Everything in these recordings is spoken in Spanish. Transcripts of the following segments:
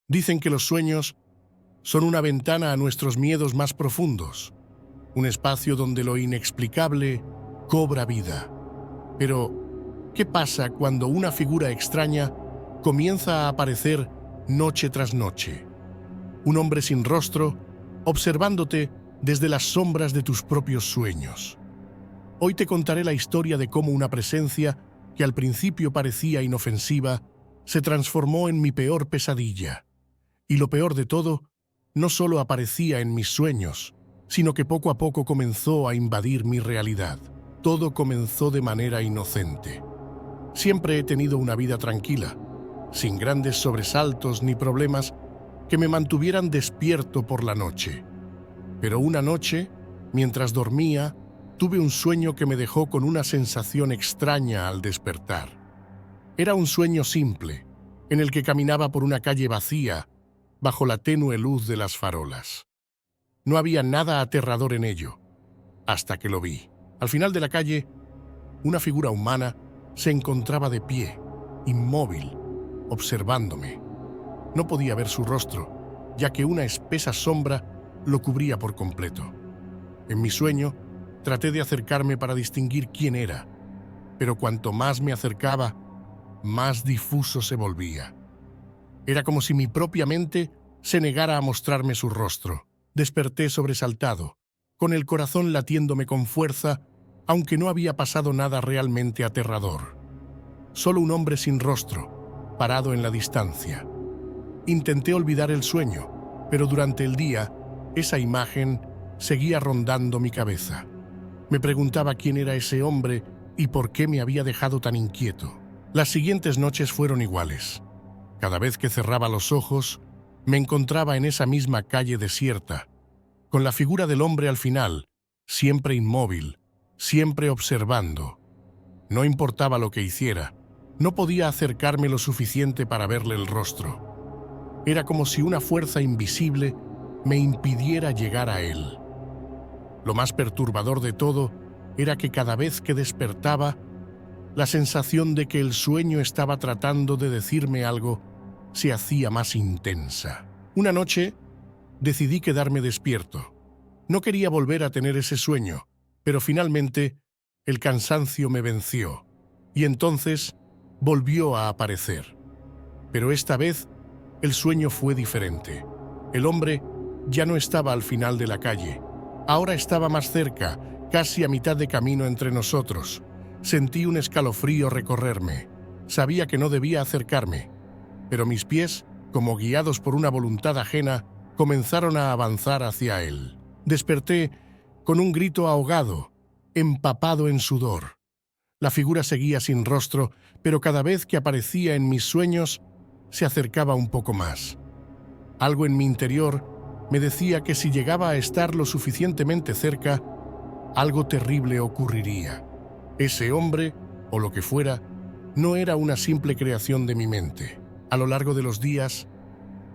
Dicen que los sueños son una ventana a nuestros miedos más profundos, un espacio donde lo inexplicable cobra vida. Pero, ¿qué pasa cuando una figura extraña comienza a aparecer noche tras noche? Un hombre sin rostro, observándote desde las sombras de tus propios sueños. Hoy te contaré la historia de cómo una presencia que al principio parecía inofensiva se transformó en mi peor pesadilla. Y lo peor de todo, no solo aparecía en mis sueños, sino que poco a poco comenzó a invadir mi realidad. Todo comenzó de manera inocente. Siempre he tenido una vida tranquila, sin grandes sobresaltos ni problemas que me mantuvieran despierto por la noche. Pero una noche, mientras dormía, tuve un sueño que me dejó con una sensación extraña al despertar. Era un sueño simple, en el que caminaba por una calle vacía, bajo la tenue luz de las farolas. No había nada aterrador en ello, hasta que lo vi. Al final de la calle, una figura humana se encontraba de pie, inmóvil, observándome. No podía ver su rostro, ya que una espesa sombra lo cubría por completo. En mi sueño, traté de acercarme para distinguir quién era, pero cuanto más me acercaba, más difuso se volvía. Era como si mi propia mente se negara a mostrarme su rostro. Desperté sobresaltado, con el corazón latiéndome con fuerza, aunque no había pasado nada realmente aterrador. Solo un hombre sin rostro, parado en la distancia. Intenté olvidar el sueño, pero durante el día, esa imagen seguía rondando mi cabeza. Me preguntaba quién era ese hombre y por qué me había dejado tan inquieto. Las siguientes noches fueron iguales. Cada vez que cerraba los ojos, me encontraba en esa misma calle desierta, con la figura del hombre al final, siempre inmóvil, siempre observando. No importaba lo que hiciera, no podía acercarme lo suficiente para verle el rostro. Era como si una fuerza invisible me impidiera llegar a él. Lo más perturbador de todo era que cada vez que despertaba, la sensación de que el sueño estaba tratando de decirme algo se hacía más intensa. Una noche decidí quedarme despierto. No quería volver a tener ese sueño, pero finalmente el cansancio me venció y entonces volvió a aparecer. Pero esta vez el sueño fue diferente. El hombre ya no estaba al final de la calle. Ahora estaba más cerca, casi a mitad de camino entre nosotros. Sentí un escalofrío recorrerme. Sabía que no debía acercarme, pero mis pies, como guiados por una voluntad ajena, comenzaron a avanzar hacia él. Desperté con un grito ahogado, empapado en sudor. La figura seguía sin rostro, pero cada vez que aparecía en mis sueños, se acercaba un poco más. Algo en mi interior me decía que si llegaba a estar lo suficientemente cerca, algo terrible ocurriría. Ese hombre, o lo que fuera, no era una simple creación de mi mente. A lo largo de los días,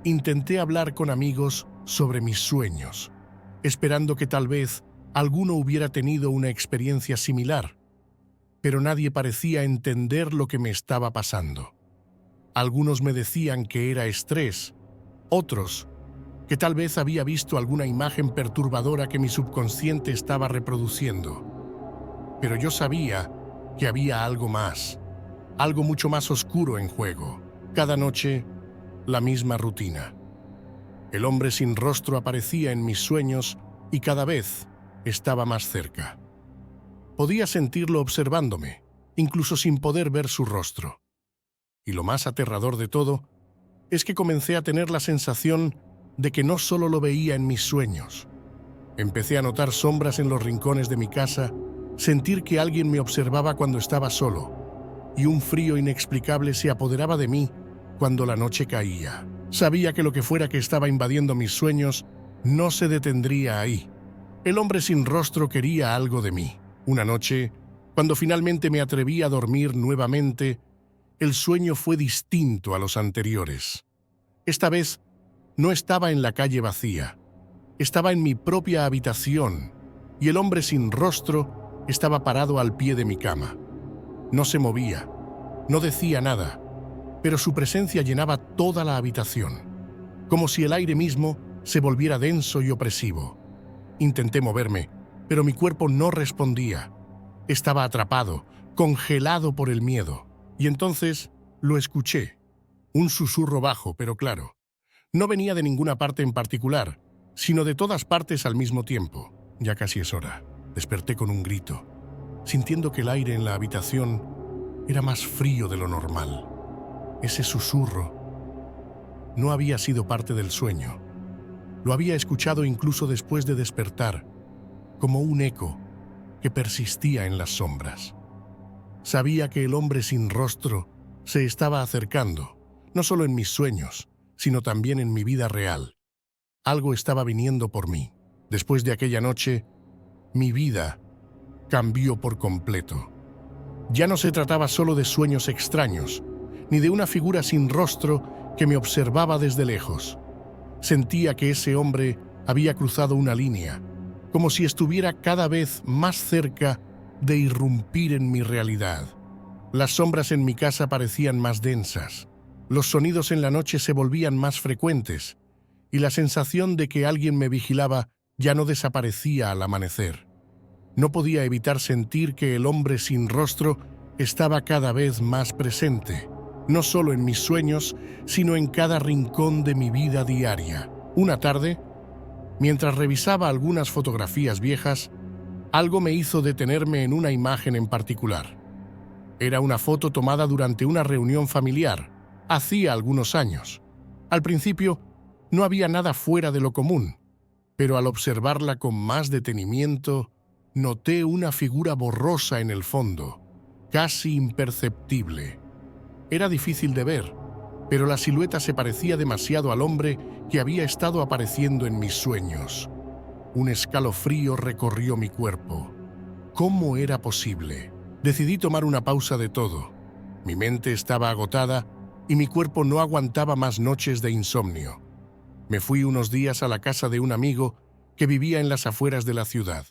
intenté hablar con amigos sobre mis sueños, esperando que tal vez alguno hubiera tenido una experiencia similar, pero nadie parecía entender lo que me estaba pasando. Algunos me decían que era estrés, otros que tal vez había visto alguna imagen perturbadora que mi subconsciente estaba reproduciendo. Pero yo sabía que había algo más, algo mucho más oscuro en juego. Cada noche, la misma rutina. El hombre sin rostro aparecía en mis sueños y cada vez estaba más cerca. Podía sentirlo observándome, incluso sin poder ver su rostro. Y lo más aterrador de todo es que comencé a tener la sensación de que no solo lo veía en mis sueños. Empecé a notar sombras en los rincones de mi casa, sentir que alguien me observaba cuando estaba solo, y un frío inexplicable se apoderaba de mí cuando la noche caía. Sabía que lo que fuera que estaba invadiendo mis sueños no se detendría ahí. El hombre sin rostro quería algo de mí. Una noche, cuando finalmente me atreví a dormir nuevamente, el sueño fue distinto a los anteriores. Esta vez no estaba en la calle vacía, estaba en mi propia habitación, y el hombre sin rostro estaba parado al pie de mi cama. No se movía, no decía nada, pero su presencia llenaba toda la habitación. como si el aire mismo se volviera denso y opresivo. Intenté moverme, pero mi cuerpo no respondía. Estaba atrapado, congelado por el miedo. Y entonces lo escuché. Un susurro bajo, pero claro. No venía de ninguna parte en particular, sino de todas partes al mismo tiempo. Ya casi es hora. Desperté con un grito, sintiendo que el aire en la habitación era más frío de lo normal. Ese susurro no había sido parte del sueño. Lo había escuchado incluso después de despertar, como un eco que persistía en las sombras. Sabía que el hombre sin rostro se estaba acercando, no solo en mis sueños, sino también en mi vida real. Algo estaba viniendo por mí. Después de aquella noche, mi vida cambió por completo. Ya no se trataba solo de sueños extraños, ni de una figura sin rostro que me observaba desde lejos. Sentía que ese hombre había cruzado una línea, como si estuviera cada vez más cerca de irrumpir en mi realidad. Las sombras en mi casa parecían más densas, los sonidos en la noche se volvían más frecuentes, y la sensación de que alguien me vigilaba ya no desaparecía al amanecer. No podía evitar sentir que el hombre sin rostro estaba cada vez más presente, no solo en mis sueños, sino en cada rincón de mi vida diaria. Una tarde, mientras revisaba algunas fotografías viejas, algo me hizo detenerme en una imagen en particular. Era una foto tomada durante una reunión familiar, hacía algunos años. Al principio, no había nada fuera de lo común, pero al observarla con más detenimiento, noté una figura borrosa en el fondo, casi imperceptible. Era difícil de ver, pero la silueta se parecía demasiado al hombre que había estado apareciendo en mis sueños. Un escalofrío recorrió mi cuerpo. ¿Cómo era posible? Decidí tomar una pausa de todo. Mi mente estaba agotada y mi cuerpo no aguantaba más noches de insomnio. Me fui unos días a la casa de un amigo que vivía en las afueras de la ciudad.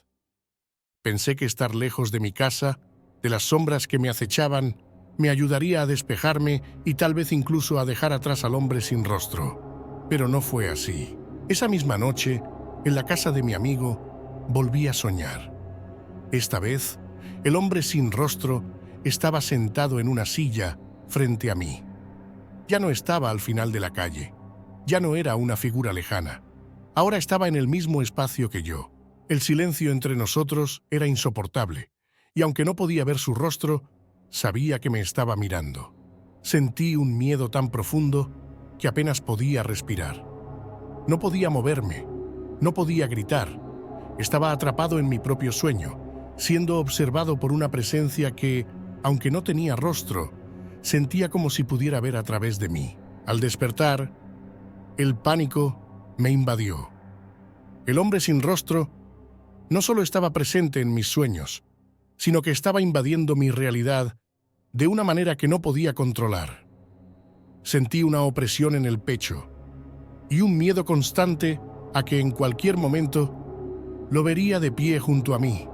Pensé que estar lejos de mi casa, de las sombras que me acechaban, me ayudaría a despejarme y tal vez incluso a dejar atrás al hombre sin rostro. Pero no fue así. Esa misma noche, en la casa de mi amigo, volví a soñar. Esta vez, el hombre sin rostro estaba sentado en una silla frente a mí. Ya no estaba al final de la calle. Ya no era una figura lejana. Ahora estaba en el mismo espacio que yo. El silencio entre nosotros era insoportable, y aunque no podía ver su rostro, sabía que me estaba mirando. Sentí un miedo tan profundo que apenas podía respirar. No podía moverme, no podía gritar. Estaba atrapado en mi propio sueño, siendo observado por una presencia que, aunque no tenía rostro, sentía como si pudiera ver a través de mí. Al despertar, el pánico me invadió. El hombre sin rostro no solo estaba presente en mis sueños, sino que estaba invadiendo mi realidad de una manera que no podía controlar. Sentí una opresión en el pecho y un miedo constante a que en cualquier momento lo vería de pie junto a mí,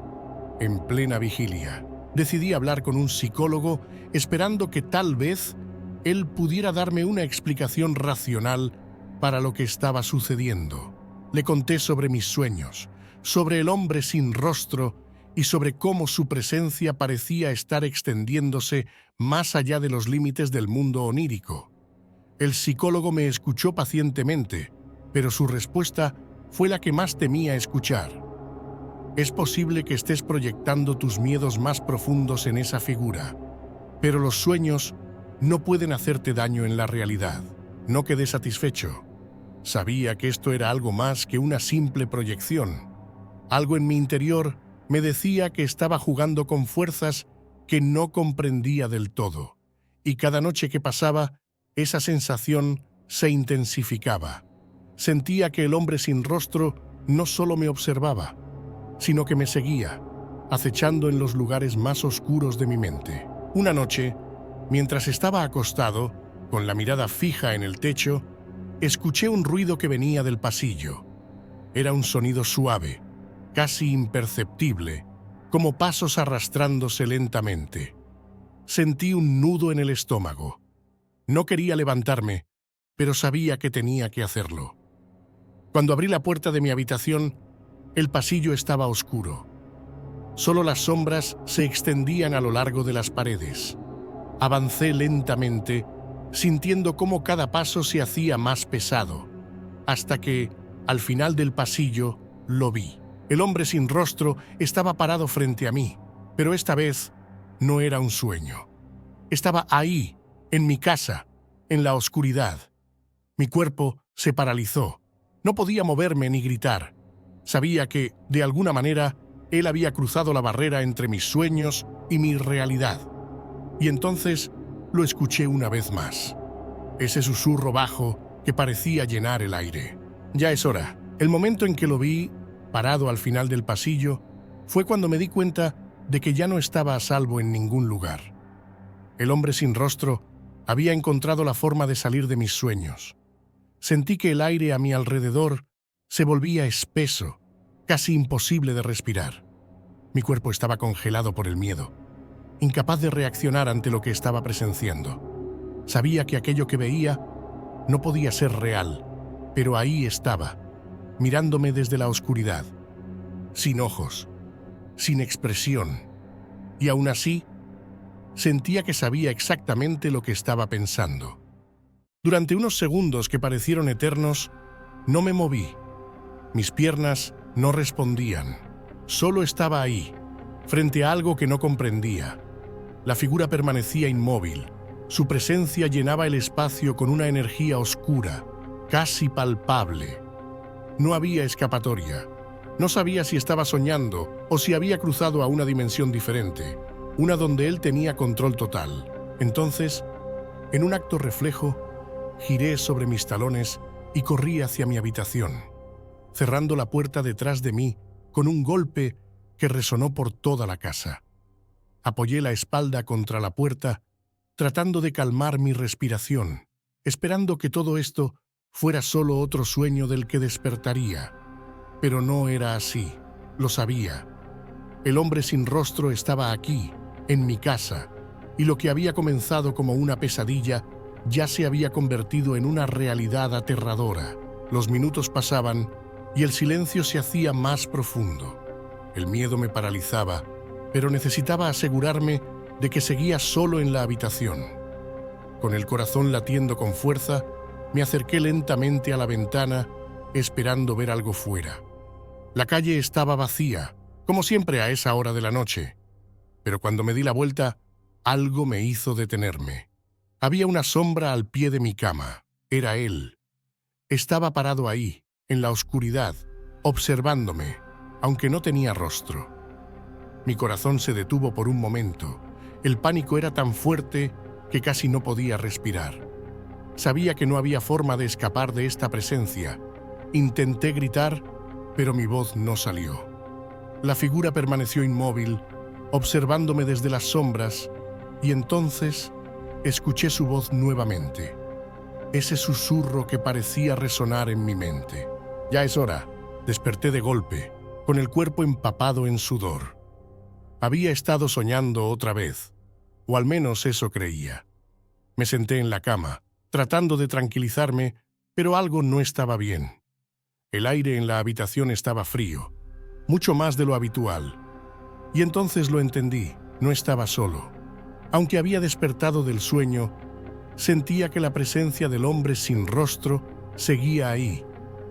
en plena vigilia. Decidí hablar con un psicólogo esperando que tal vez él pudiera darme una explicación racional para lo que estaba sucediendo. Le conté sobre mis sueños, sobre el hombre sin rostro y sobre cómo su presencia parecía estar extendiéndose más allá de los límites del mundo onírico. El psicólogo me escuchó pacientemente, pero su respuesta fue la que más temía escuchar. Es posible que estés proyectando tus miedos más profundos en esa figura, pero los sueños no pueden hacerte daño en la realidad. No quedé satisfecho. Sabía que esto era algo más que una simple proyección. Algo en mi interior me decía que estaba jugando con fuerzas que no comprendía del todo. Y cada noche que pasaba, esa sensación se intensificaba. Sentía que el hombre sin rostro no solo me observaba, sino que me seguía, acechando en los lugares más oscuros de mi mente. Una noche, mientras estaba acostado, con la mirada fija en el techo, escuché un ruido que venía del pasillo. Era un sonido suave, casi imperceptible, como pasos arrastrándose lentamente. Sentí un nudo en el estómago. No quería levantarme, pero sabía que tenía que hacerlo. Cuando abrí la puerta de mi habitación, el pasillo estaba oscuro. Solo las sombras se extendían a lo largo de las paredes. Avancé lentamente, sintiendo cómo cada paso se hacía más pesado, hasta que, al final del pasillo, lo vi. El hombre sin rostro estaba parado frente a mí, pero esta vez no era un sueño. Estaba ahí, en mi casa, en la oscuridad. Mi cuerpo se paralizó. No podía moverme ni gritar. Sabía que, de alguna manera, él había cruzado la barrera entre mis sueños y mi realidad. Y entonces lo escuché una vez más. Ese susurro bajo que parecía llenar el aire. Ya es hora. El momento en que lo vi, parado al final del pasillo, fue cuando me di cuenta de que ya no estaba a salvo en ningún lugar. El hombre sin rostro había encontrado la forma de salir de mis sueños. Sentí que el aire a mi alrededor se volvía espeso, casi imposible de respirar. Mi cuerpo estaba congelado por el miedo, incapaz de reaccionar ante lo que estaba presenciando. Sabía que aquello que veía no podía ser real, pero ahí estaba, mirándome desde la oscuridad, sin ojos, sin expresión, y aún así sentía que sabía exactamente lo que estaba pensando. Durante unos segundos que parecieron eternos, no me moví. Mis piernas no respondían. Solo estaba ahí, frente a algo que no comprendía. La figura permanecía inmóvil. Su presencia llenaba el espacio con una energía oscura, casi palpable. No había escapatoria. No sabía si estaba soñando o si había cruzado a una dimensión diferente, una donde él tenía control total. Entonces, en un acto reflejo, giré sobre mis talones y corrí hacia mi habitación, cerrando la puerta detrás de mí con un golpe que resonó por toda la casa. Apoyé la espalda contra la puerta, tratando de calmar mi respiración, esperando que todo esto fuera solo otro sueño del que despertaría. Pero no era así, lo sabía. El hombre sin rostro estaba aquí, en mi casa, y lo que había comenzado como una pesadilla ya se había convertido en una realidad aterradora. Los minutos pasaban y el silencio se hacía más profundo. El miedo me paralizaba, pero necesitaba asegurarme de que seguía solo en la habitación. Con el corazón latiendo con fuerza, me acerqué lentamente a la ventana, esperando ver algo fuera. La calle estaba vacía, como siempre a esa hora de la noche, pero cuando me di la vuelta, algo me hizo detenerme. Había una sombra al pie de mi cama. Era él. Estaba parado ahí, en la oscuridad, observándome, aunque no tenía rostro. Mi corazón se detuvo por un momento. El pánico era tan fuerte que casi no podía respirar. Sabía que no había forma de escapar de esta presencia. Intenté gritar, pero mi voz no salió. La figura permaneció inmóvil, observándome desde las sombras, y entonces escuché su voz nuevamente. Ese susurro que parecía resonar en mi mente. Ya es hora. Desperté de golpe, con el cuerpo empapado en sudor. Había estado soñando otra vez, o al menos eso creía. Me senté en la cama, tratando de tranquilizarme, pero algo no estaba bien. El aire en la habitación estaba frío, mucho más de lo habitual. Y entonces lo entendí, no estaba solo. Aunque había despertado del sueño, sentía que la presencia del hombre sin rostro seguía ahí,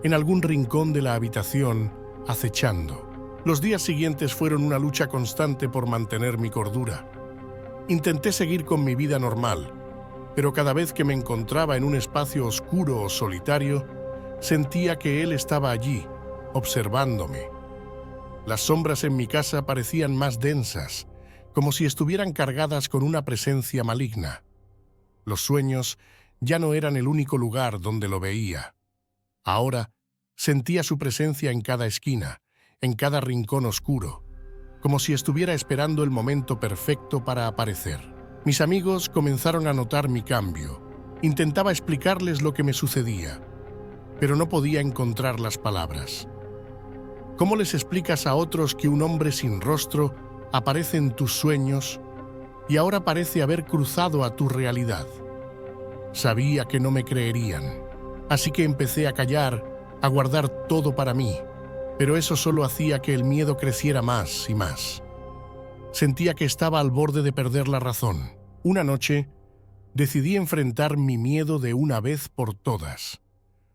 en algún rincón de la habitación, acechando. Los días siguientes fueron una lucha constante por mantener mi cordura. Intenté seguir con mi vida normal, pero cada vez que me encontraba en un espacio oscuro o solitario, sentía que él estaba allí, observándome. Las sombras en mi casa parecían más densas, como si estuvieran cargadas con una presencia maligna. Los sueños ya no eran el único lugar donde lo veía. Ahora sentía su presencia en cada esquina, en cada rincón oscuro, como si estuviera esperando el momento perfecto para aparecer. Mis amigos comenzaron a notar mi cambio. Intentaba explicarles lo que me sucedía, pero no podía encontrar las palabras. ¿Cómo les explicas a otros que un hombre sin rostro aparece en tus sueños y ahora parece haber cruzado a tu realidad? Sabía que no me creerían, así que empecé a callar, a guardar todo para mí, pero eso solo hacía que el miedo creciera más y más. Sentía que estaba al borde de perder la razón. Una noche, decidí enfrentar mi miedo de una vez por todas.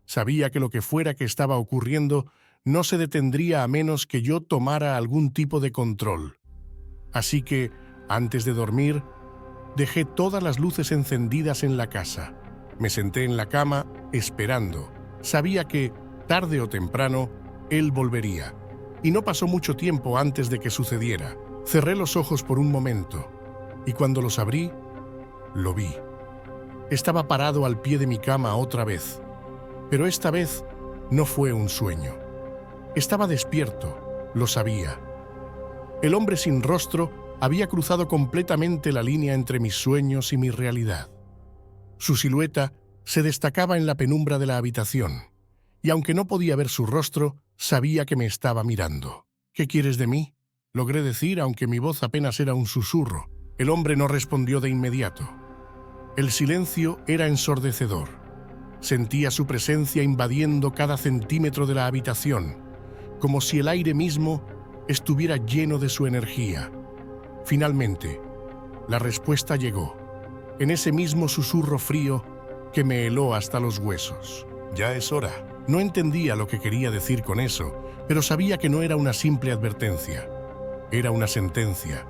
Sabía que lo que fuera que estaba ocurriendo no se detendría a menos que yo tomara algún tipo de control. Así que, antes de dormir, dejé todas las luces encendidas en la casa. Me senté en la cama, esperando. Sabía que, tarde o temprano, él volvería. Y no pasó mucho tiempo antes de que sucediera. Cerré los ojos por un momento, y cuando los abrí, lo vi. Estaba parado al pie de mi cama otra vez, pero esta vez no fue un sueño. Estaba despierto, lo sabía. El hombre sin rostro había cruzado completamente la línea entre mis sueños y mi realidad. Su silueta se destacaba en la penumbra de la habitación, y aunque no podía ver su rostro, sabía que me estaba mirando. «¿Qué quieres de mí?», logré decir, aunque mi voz apenas era un susurro. El hombre no respondió de inmediato. El silencio era ensordecedor. Sentía su presencia invadiendo cada centímetro de la habitación, como si el aire mismo estuviera lleno de su energía. Finalmente, la respuesta llegó, en ese mismo susurro frío que me heló hasta los huesos. «Ya es hora». No entendía lo que quería decir con eso, pero sabía que no era una simple advertencia. Era una sentencia.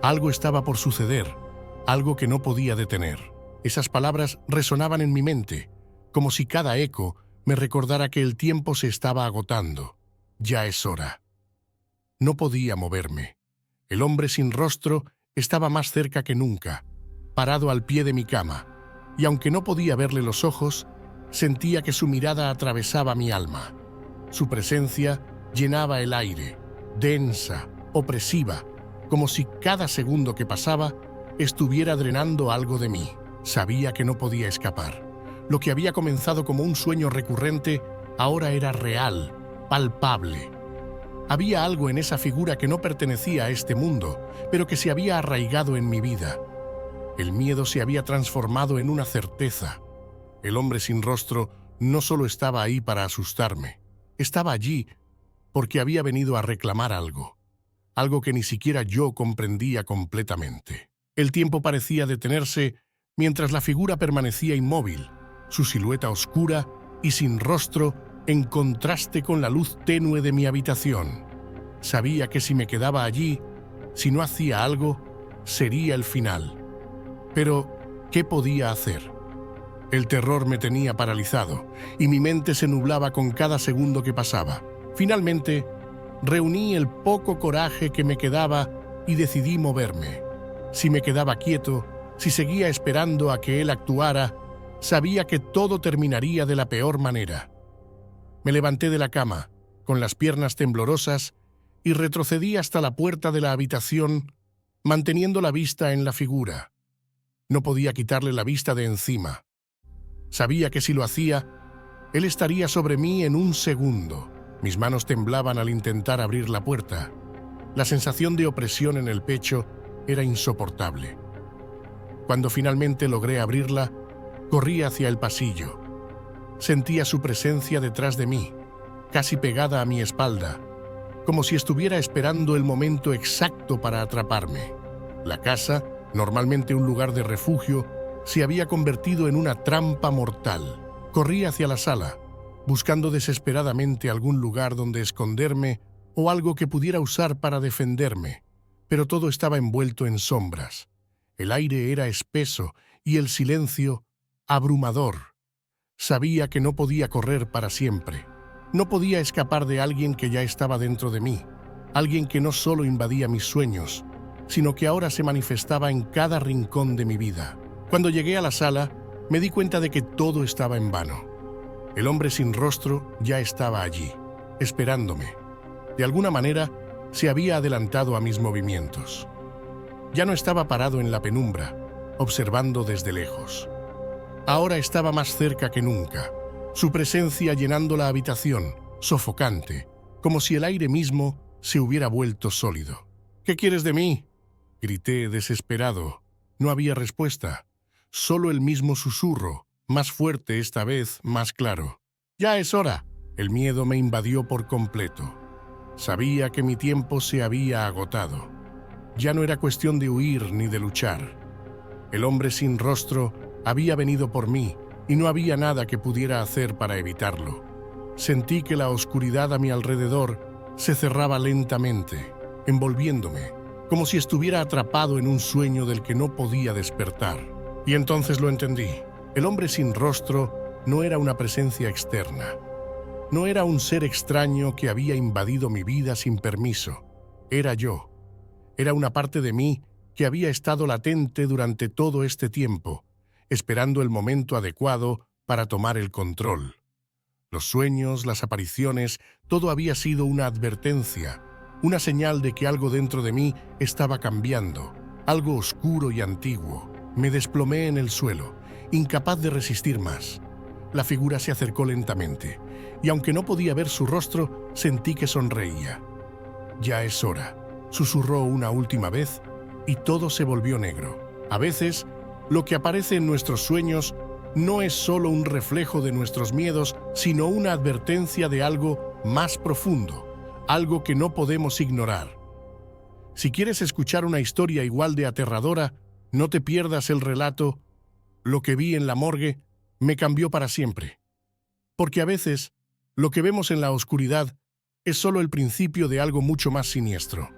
Algo estaba por suceder, algo que no podía detener. Esas palabras resonaban en mi mente, como si cada eco me recordara que el tiempo se estaba agotando. Ya es hora. No podía moverme. El hombre sin rostro estaba más cerca que nunca, parado al pie de mi cama, y aunque no podía verle los ojos, sentía que su mirada atravesaba mi alma. Su presencia llenaba el aire, densa, opresiva, como si cada segundo que pasaba estuviera drenando algo de mí. Sabía que no podía escapar. Lo que había comenzado como un sueño recurrente ahora era real, palpable. Había algo en esa figura que no pertenecía a este mundo, pero que se había arraigado en mi vida. El miedo se había transformado en una certeza. El hombre sin rostro no solo estaba ahí para asustarme, estaba allí porque había venido a reclamar algo, algo que ni siquiera yo comprendía completamente. El tiempo parecía detenerse mientras la figura permanecía inmóvil, su silueta oscura y sin rostro en contraste con la luz tenue de mi habitación. Sabía que si me quedaba allí, si no hacía algo, sería el final. Pero, ¿qué podía hacer? El terror me tenía paralizado y mi mente se nublaba con cada segundo que pasaba. Finalmente, reuní el poco coraje que me quedaba y decidí moverme. Si me quedaba quieto, si seguía esperando a que él actuara, sabía que todo terminaría de la peor manera. Me levanté de la cama, con las piernas temblorosas, y retrocedí hasta la puerta de la habitación, manteniendo la vista en la figura. No podía quitarle la vista de encima. Sabía que si lo hacía, él estaría sobre mí en un segundo. Mis manos temblaban al intentar abrir la puerta. La sensación de opresión en el pecho era insoportable. Cuando finalmente logré abrirla, corrí hacia el pasillo. Sentía su presencia detrás de mí, casi pegada a mi espalda, como si estuviera esperando el momento exacto para atraparme. La casa, normalmente un lugar de refugio, se había convertido en una trampa mortal. Corrí hacia la sala, buscando desesperadamente algún lugar donde esconderme o algo que pudiera usar para defenderme, pero todo estaba envuelto en sombras. El aire era espeso y el silencio abrumador. Sabía que no podía correr para siempre. No podía escapar de alguien que ya estaba dentro de mí, alguien que no solo invadía mis sueños, sino que ahora se manifestaba en cada rincón de mi vida. Cuando llegué a la sala, me di cuenta de que todo estaba en vano. El hombre sin rostro ya estaba allí, esperándome. De alguna manera, se había adelantado a mis movimientos. Ya no estaba parado en la penumbra, observando desde lejos. Ahora estaba más cerca que nunca, su presencia llenando la habitación, sofocante, como si el aire mismo se hubiera vuelto sólido. «¿Qué quieres de mí?», grité desesperado. No había respuesta, solo el mismo susurro, más fuerte esta vez, más claro. «Ya es hora». El miedo me invadió por completo. Sabía que mi tiempo se había agotado. Ya no era cuestión de huir ni de luchar. El hombre sin rostro había venido por mí y no había nada que pudiera hacer para evitarlo. Sentí que la oscuridad a mi alrededor se cerraba lentamente, envolviéndome, como si estuviera atrapado en un sueño del que no podía despertar. Y entonces lo entendí. El hombre sin rostro no era una presencia externa. No era un ser extraño que había invadido mi vida sin permiso. Era yo. Era una parte de mí que había estado latente durante todo este tiempo, esperando el momento adecuado para tomar el control. Los sueños, las apariciones, todo había sido una advertencia, una señal de que algo dentro de mí estaba cambiando, algo oscuro y antiguo. Me desplomé en el suelo, incapaz de resistir más. La figura se acercó lentamente, y aunque no podía ver su rostro, sentí que sonreía. «Ya es hora», susurró una última vez, y todo se volvió negro. A veces, lo que aparece en nuestros sueños no es solo un reflejo de nuestros miedos, sino una advertencia de algo más profundo, algo que no podemos ignorar. Si quieres escuchar una historia igual de aterradora, no te pierdas el relato «Lo que vi en la morgue me cambió para siempre». Porque a veces, lo que vemos en la oscuridad es solo el principio de algo mucho más siniestro.